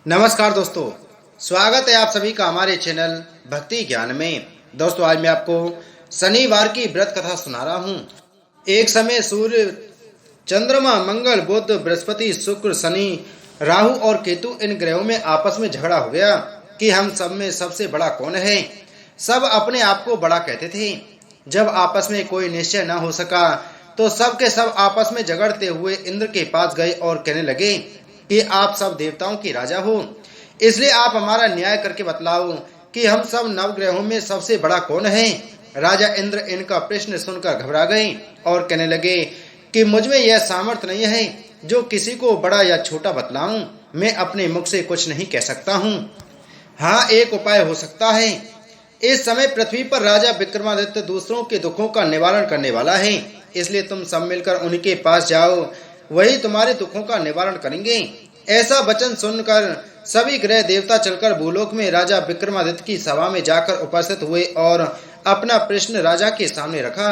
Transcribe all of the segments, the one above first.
नमस्कार दोस्तों, स्वागत है आप सभी का हमारे चैनल भक्ति ज्ञान में। दोस्तों, आज मैं आपको शनिवार की व्रत कथा सुना रहा हूँ। एक समय सूर्य, चंद्रमा, मंगल, बुध, बृहस्पति, शुक्र, शनि, राहु और केतु इन ग्रहों में आपस में झगड़ा हो गया कि हम सब में सबसे बड़ा कौन है। सब अपने आप को बड़ा कहते थे। जब आपस में कोई निश्चय न हो सका तो सब के सब आपस में झगड़ते हुए इंद्र के पास गए और कहने लगे कि आप सब देवताओं के राजा हो, इसलिए आप हमारा न्याय करके बतलाओ कि हम सब नवग्रहों में सबसे बड़ा कौन है। राजा इंद्र इनका प्रश्न सुनकर घबरा गए और कहने लगे कि मुझ में यह सामर्थ्य नहीं है जो किसी को बड़ा या छोटा बतलाऊं। मैं अपने मुख से कुछ नहीं कह सकता हूँ। हाँ, एक उपाय हो सकता है। इस समय पृथ्वी पर राजा विक्रमादित्य दूसरों के दुखों का निवारण करने वाला है, इसलिए तुम सब मिलकर उनके पास जाओ, वही तुम्हारे दुखों का निवारण करेंगे। ऐसा वचन सुनकर सभी ग्रह देवता चलकर भूलोक में राजा विक्रमादित्य की सभा में जाकर उपस्थित हुए और अपना प्रश्न राजा के सामने रखा।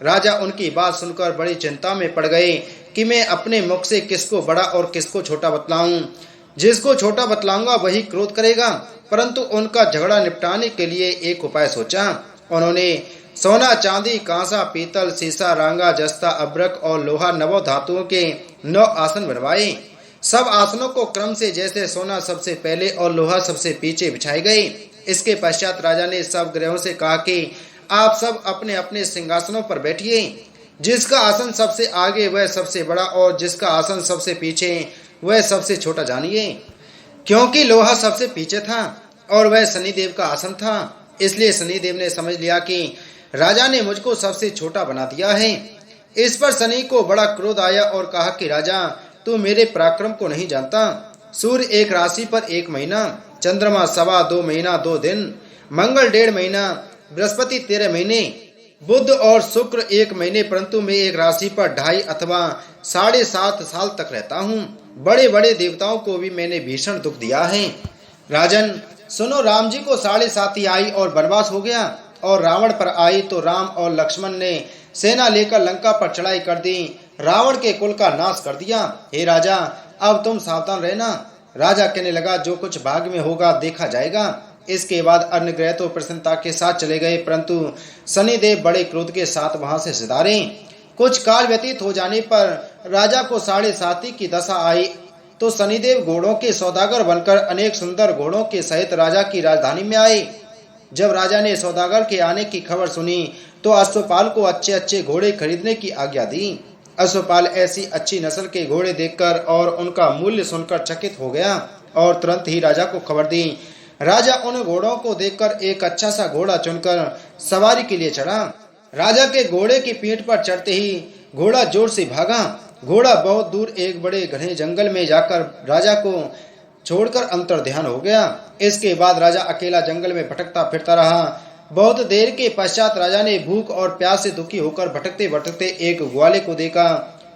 राजा उनकी बात सुनकर बड़ी चिंता में पड़ गए कि मैं अपने मुख से किसको बड़ा और किसको छोटा बतलाऊं। जिसको छोटा बतलाऊंगा वही क्रोध करेगा, परंतु उनका झगड़ा निपटाने के लिए एक उपाय सोचा। उन्होंने सोना, चांदी, कांसा, पीतल, सीसा, रांगा, जस्ता, अब्रक और लोहा नवों धातुओं के 9 आसन बनवाए। सब आसनों को क्रम से जैसे सोना सबसे पहले और लोहा सबसे पीछे बिछाए गए। इसके पश्चात राजा ने सब ग्रहों से कहा कि आप सब अपने अपने सिंहासनों पर बैठिए। जिसका आसन सबसे आगे वह सबसे बड़ा और जिसका आसन सबसे पीछे वह सबसे छोटा जानिए। क्योंकि लोहा सबसे पीछे था और वह शनिदेव का आसन था, इसलिए शनिदेव ने समझ लिया कि राजा ने मुझको सबसे छोटा बना दिया है। इस पर शनि को बड़ा क्रोध आया और कहा कि राजा, तू मेरे पराक्रम को नहीं जानता। सूर्य एक राशि पर 1 महीना, चंद्रमा 2.25 महीना 2 दिन, मंगल 1.5 महीना, बृहस्पति 13 महीने, बुध और शुक्र 1 महीने, परंतु मैं एक राशि पर 2.5 अथवा 7.5 साल तक रहता हूँ। बड़े बड़े देवताओं को भी मैंने भीषण दुख दिया है। राजन सुनो, राम जी को 7.5 आई और वनवास हो गया, और रावण पर आई तो राम और लक्ष्मण ने सेना लेकर लंका पर चढ़ाई कर दी, रावण के कुल का नाश कर दिया। हे राजा, अब तुम सावधान रहना। राजा कहने लगा, जो कुछ भाग्य में होगा देखा जाएगा। इसके बाद अन्य ग्रह तो प्रसन्नता के साथ चले गए, परंतु शनिदेव बड़े क्रोध के साथ वहां से सिधारे। कुछ काल व्यतीत हो जाने पर राजा को 7.5 की दशा आई तो शनिदेव घोड़ों के सौदागर बनकर अनेक सुंदर घोड़ों के सहित राजा की राजधानी में आए। जब राजा ने सौदागर के आने की खबर सुनी तो अश्वपाल को अच्छे अच्छे घोड़े खरीदने की आज्ञा दी। अश्वपाल ऐसी अच्छी नस्ल के घोड़े देखकर और उनका मूल्य सुनकर चकित हो गया और तुरंत ही राजा को खबर दी। राजा उन घोड़ों को देखकर एक अच्छा सा घोड़ा चुनकर सवारी के लिए चढ़ा। राजा के घोड़े की पीठ पर चढ़ते ही घोड़ा जोर से भागा। घोड़ा बहुत दूर एक बड़े घने जंगल में जाकर राजा को छोड़कर अंतर्ध्यान हो गया। इसके बाद राजा अकेला जंगल में भटकता फिरता रहा। बहुत देर के पश्चात राजा ने भूख और प्यास से दुखी होकर भटकते भटकते एक ग्वाले को देखा।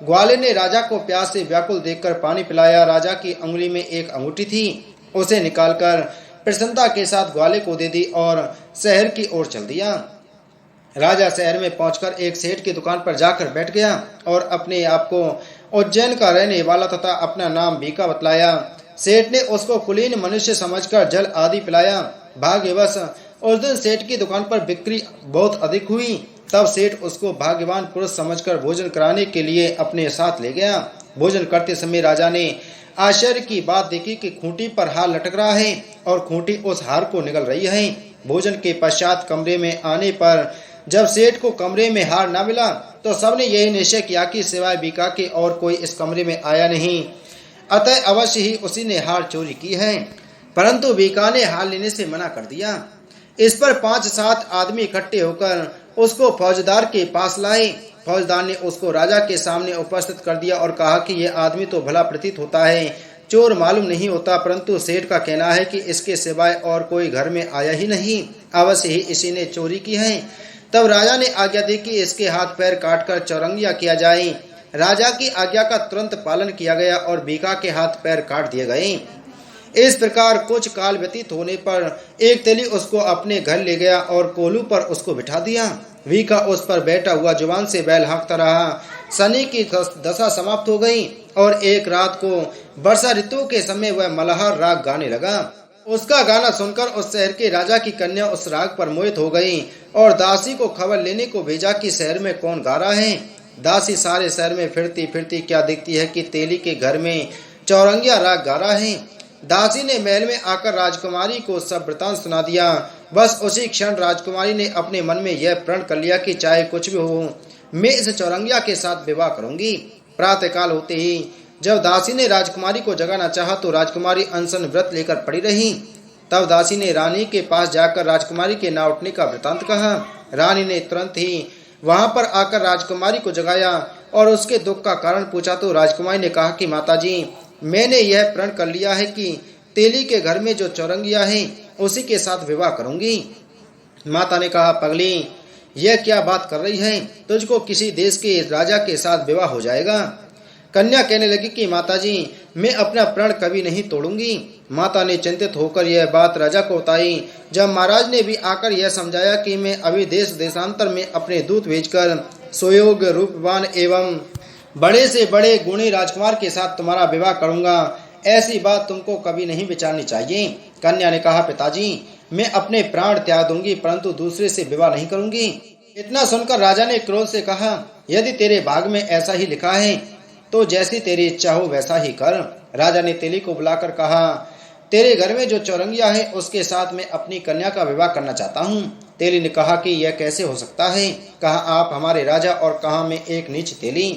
ग्वाले ने राजा को प्यास से व्याकुल देखकर पानी पिलाया। राजा की अंगुली में एक अंगूठी थी, उसे निकालकर प्रसन्नता के साथ ग्वाले को दे दी और शहर की ओर चल दिया। राजा शहर में पहुंचकर एक सेठ की दुकान पर जाकर बैठ गया और अपने आप को उज्जैन का रहने वाला तथा अपना नाम बीका बतलाया। सेठ ने उसको कुलीन मनुष्य समझकर जल आदि पिलाया। भाग्यवश उस दिन सेठ की दुकान पर बिक्री बहुत अधिक हुई। तब सेठ उसको भाग्यवान पुरुष समझकर भोजन कराने के लिए अपने साथ ले गया। भोजन करते समय राजा ने आश्चर्य की बात देखी कि खूंटी पर हार लटक रहा है और खूंटी उस हार को निगल रही है। भोजन के पश्चात कमरे में आने पर जब सेठ को कमरे में हार न मिला तो सबने यही निश्चय किया कि सिवाय बीका के और कोई इस कमरे में आया नहीं, अतः अवश्य ही उसी ने हार चोरी की है। परंतु बीका ने हार लेने से मना कर दिया। इस पर 5-7 आदमी इकट्ठे होकर उसको फौजदार के पास लाए। फौजदार ने उसको राजा के सामने उपस्थित कर दिया और कहा कि यह आदमी तो भला प्रतीत होता है, चोर मालूम नहीं होता, परंतु सेठ का कहना है कि इसके सिवाय और कोई घर में आया ही नहीं, अवश्य ही इसी ने चोरी की है। तब राजा ने आज्ञा दी कि इसके हाथ पैर काटकर चौरंगिया किया जाए। राजा की आज्ञा का तुरंत पालन किया गया और बीका के हाथ पैर काट दिए गए। इस प्रकार कुछ काल व्यतीत होने पर एक तेली उसको अपने घर ले गया और कोलू पर उसको बिठा दिया। वीका उस पर बैठा हुआ जुबान से बैल हाँकता रहा। शनि की दशा समाप्त हो गई और एक रात को वर्षा ऋतु के समय वह मल्हार राग गाने लगा। उसका गाना सुनकर उस शहर के राजा की कन्या उस राग पर मोहित हो गई और दासी को खबर लेने को भेजा कि शहर में कौन गा रहा है। दासी सारे शहर में फिरती फिरती क्या देखती है कि तेली के घर में चौरंगिया राग गा रहा है। दासी ने महल में आकर राजकुमारी को सब वृतांत सुना दिया। बस उसी क्षण राजकुमारी ने अपने मन में यह प्रण कर लिया कि चाहे कुछ भी हो, मैं इस चौरंगिया के साथ विवाह करूंगी। प्रातःकाल होते ही जब दासी ने राजकुमारी को जगाना चाहा तो राजकुमारी अनशन व्रत लेकर पड़ी रही। तब दासी ने रानी के पास जाकर राजकुमारी के ना उठने का वृतांत कहा। रानी ने तुरंत ही वहां पर आकर राजकुमारी को जगाया और उसके दुख का कारण पूछा तो राजकुमारी ने कहा कि माताजी, मैंने यह प्रण कर लिया है कि तेली के घर में जो चौरंगिया है उसी के साथ विवाह करूंगी। माता ने कहा, पगली, यह क्या बात कर रही है? तुझको किसी देश के राजा के साथ विवाह हो जाएगा। कन्या कहने लगी कि माताजी, मैं अपना प्रण कभी नहीं तोड़ूंगी। माता ने चिंतित होकर यह बात राजा को बताई। जब महाराज ने भी आकर यह समझाया कि मैं अभी देश देशांतर में अपने दूत भेजकर सुयोग्य रूपवान एवं बड़े से बड़े गुणी राजकुमार के साथ तुम्हारा विवाह करूंगा, ऐसी बात तुमको कभी नहीं विचारनी चाहिए। कन्या ने कहा, पिताजी, मैं अपने प्राण त्याग दूंगी परंतु दूसरे से विवाह नहीं करूंगी। इतना सुनकर राजा ने क्रोध से कहा, यदि तेरे भाग में ऐसा ही लिखा है तो जैसी तेरी इच्छा हो वैसा ही कर। राजा ने तेली को बुलाकर कहा, तेरे घर में जो चौरंगिया है उसके साथ मैं अपनी कन्या का विवाह करना चाहता हूँ। तेली ने कहा कि यह कैसे हो सकता है? कहा आप हमारे राजा और कहा मैं एक नीच तेली।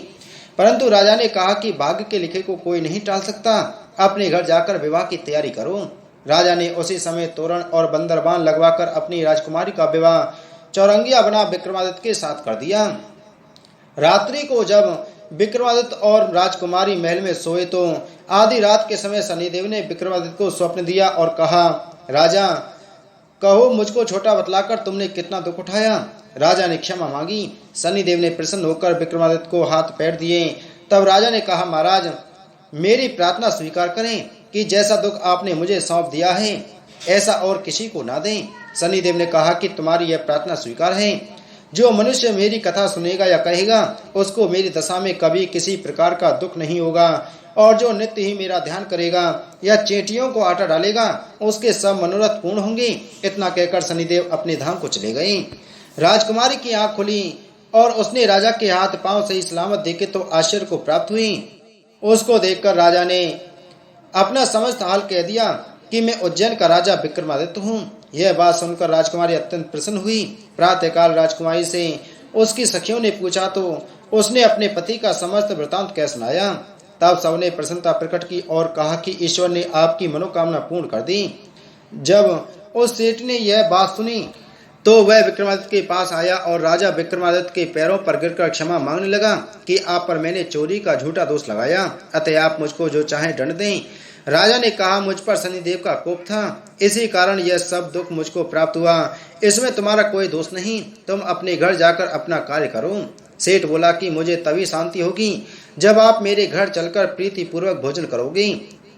परंतु राजा ने कहा कि भाग्य के लिखे को कोई नहीं टाल सकता, अपने घर जाकर विवाह की तैयारी करो। राजा ने उसी समय तोरण और बंदरबान लगवाकर अपनी राजकुमारी का विवाह चौरंगिया बना विक्रमादित्य के साथ कर दिया। रात्रि को जब विक्रमादित्य और राजकुमारी महल में सोए तो आधी रात के समय शनिदेव ने विक्रमादित्य को स्वप्न दिया और कहा, राजा, कहो मुझको छोटा बतलाकर तुमने कितना दुख उठाया। राजा ने क्षमा मांगी। शनिदेव ने प्रसन्न होकर विक्रमादित्य को हाथ पैर दिए। तब राजा ने कहा, महाराज, मेरी प्रार्थना स्वीकार करें कि जैसा दुख आपने मुझे सौंप दिया है ऐसा और किसी को ना दें। शनिदेव ने कहा कि तुम्हारी यह प्रार्थना स्वीकार है। जो मनुष्य मेरी कथा सुनेगा या कहेगा उसको मेरी दशा में कभी किसी प्रकार का दुख नहीं होगा और जो नित्य ही मेरा ध्यान करेगा या चेटियों को आटा डालेगा उसके सब मनोरथ पूर्ण होंगे। इतना कहकर शनिदेव अपने धाम को चले गए। राजकुमारी की आंख खुली और उसने राजा के हाथ पांव सही सलामत देखे तो आश्चर्य को प्राप्त हुई। उसको देखकर राजा ने अपना समस्त हाल कह दिया कि मैं उज्जैन का राजा विक्रमादित्य हूँ। यह बात सुनकर राजकुमारी अत्यंत प्रसन्न हुई। प्रातःकाल राजकुमारी से उसकी सखियों ने पूछा तो उसने अपने पति का समस्त वृतांत कह सुनाया। तब सबने प्रसन्नता प्रकट की और कहा कि ईश्वर ने आपकी मनोकामना पूर्ण कर दी। जब उस सेठ ने यह बात सुनी तो वह विक्रमादित्य के पास आया और राजा विक्रमादित्य के पैरों पर गिरकर क्षमा मांगने लगा कि आप पर मैंने चोरी का झूठा दोष लगाया, अतः आप मुझको जो चाहे दंड दें। राजा ने कहा, मुझ पर शनिदेव का कोप था, इसी कारण यह सब दुख मुझको प्राप्त हुआ। इसमें तुम्हारा कोई दोष नहीं, तुम अपने घर जाकर अपना कार्य करो। सेठ बोला कि मुझे तभी शांति होगी जब आप मेरे घर चलकर प्रीति पूर्वक भोजन करोगे।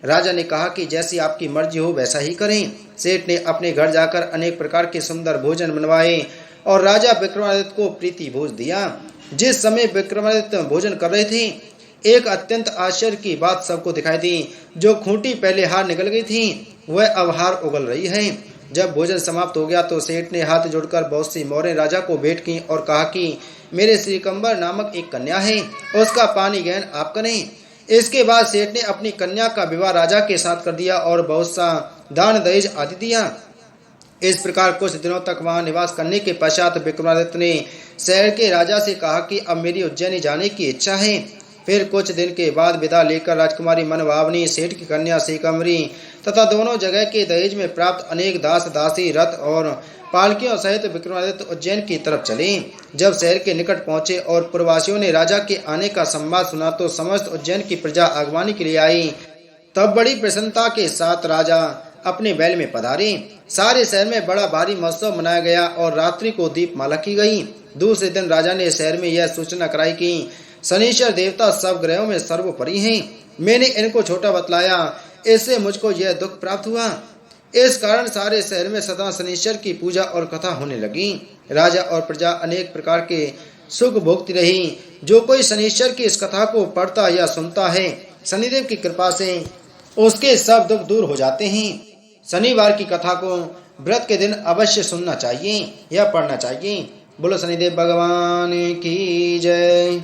राजा ने कहा कि जैसी आपकी मर्जी हो वैसा ही करें। सेठ ने अपने घर जाकर अनेक प्रकार के सुंदर भोजन बनवाए और राजा विक्रमादित्य को प्रीति भोज दिया। जिस समय विक्रमादित्य भोजन कर रहे थे एक अत्यंत आश्चर्य की बात सबको दिखाई दी। जो खूंटी पहले हार निकल गई थी वह अब हार उगल रही है। जब भोजन समाप्त हो गया तो सेठ ने हाथ जोड़कर बहुत सी मोहरें राजा को भेंट की और कहा कि मेरे श्रीकंबर नामक एक कन्या है, उसका पानी ग्रहण आप करें। इसके बाद सेठ ने अपनी कन्या का विवाह राजा के साथ कर दिया और बहुत सा दान दहेज आदि दिया। इस प्रकार कुछ दिनों तक वहां निवास करने के पश्चात विक्रमादित्य ने शहर के राजा से कहा कि अब मेरी उज्जैनी जाने की इच्छा है। फिर कुछ दिन के बाद विदा लेकर राजकुमारी मनभावनी, सेठ की कन्या श्रीकंवरी तथा दोनों जगह के दहेज में प्राप्त अनेक दास दासी, रथ और पालकियों सहित विक्रमादित्य उज्जैन की तरफ चले। जब शहर के निकट पहुंचे और पुरवासियों ने राजा के आने का संवाद सुना तो समस्त उज्जैन की प्रजा आगवानी के लिए आई। तब बड़ी प्रसन्नता के साथ राजा अपने महल में पधारे। सारे शहर में बड़ा भारी महोत्सव मनाया गया और रात्रि को दीपमाला की गई। दूसरे दिन राजा ने शहर में यह सूचना कराई कि शनिश्चर देवता सब ग्रहों में सर्वोपरि हैं। मैंने इनको छोटा बतलाया, इससे मुझको यह दुख प्राप्त हुआ। इस कारण सारे शहर में सदा शनिश्चर की पूजा और कथा होने लगी। राजा और प्रजा अनेक प्रकार के सुख भोगती रही। जो कोई शनिश्चर की इस कथा को पढ़ता या सुनता है, शनिदेव की कृपा से उसके सब दुख दूर हो जाते हैं। शनिवार की कथा को व्रत के दिन अवश्य सुनना चाहिए या पढ़ना चाहिए। बोलो शनिदेव भगवान की जय।